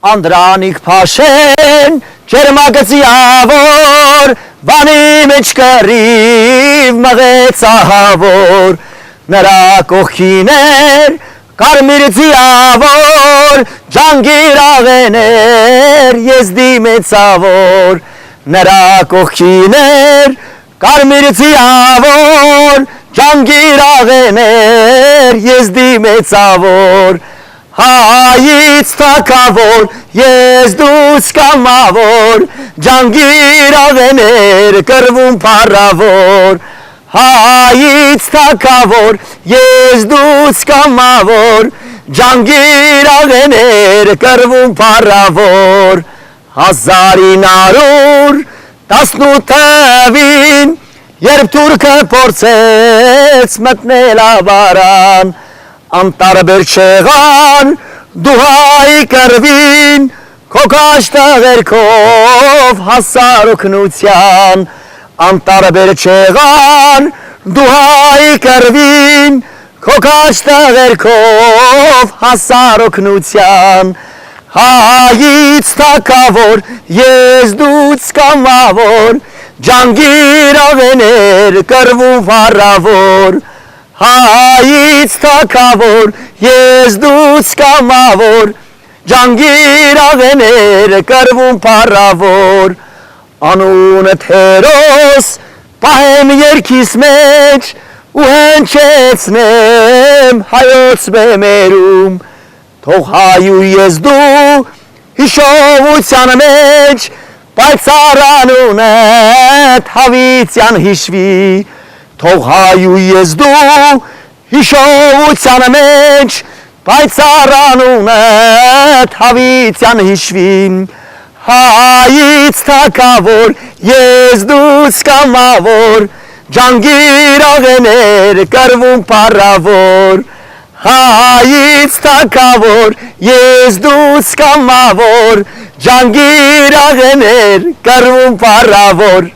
Անդրանիկ փաշեն ջերմագծյավոր բանի մեջ կռիվ մղեցահավոր նրա կողքին էր կարմիր ձիավոր ջանգիր աղեներ եզդի մեծավոր նրա կողքին էր կարմիր ձիավոր ջանգիր աղեներ եզդի մեծավոր Հայից թակավոր, եզդուց կամավոր, ջանգիր աղեներ կռվում փառավոր Հայից թակավոր, եզդուց կամավոր, ջանգիր աղեներ կռվում փառավոր 1918-ին, երբ թուրքը փորձեց մտնել ավարան Անտարբեր չեղան դուհայի կռվին քո կաշտեղերքով հասար օգնության Անտարբեր չեղան դուհայի կռվին քո կաշտեղերքով հասար օգնության Հայից թակավոր եզդուց կամավոր ջանգիր աղեներ կռվում փառավոր Հայից թակավոր, եզդուց կամավոր, ջանգիր աղեներ կռվում փառավոր Անունդ հերոս պահեմ երգիս մեջ ու հնչեցնեմ հայոց բեմերում Թող հայ ու եզդու հիշողության մեջ պայծառ անունդ հավիտյան հիշվի Թող հայ ու եզդու հիշողության մեջ պայծառ անունդ հավիտյան հիշվին Հայից թակավոր, եզդուց կամավոր, ջանգիր աղեներ կռվում փառավոր Հայից թակավոր, եզդուց կամավոր, ջանգիր աղեներ կռվում փառավոր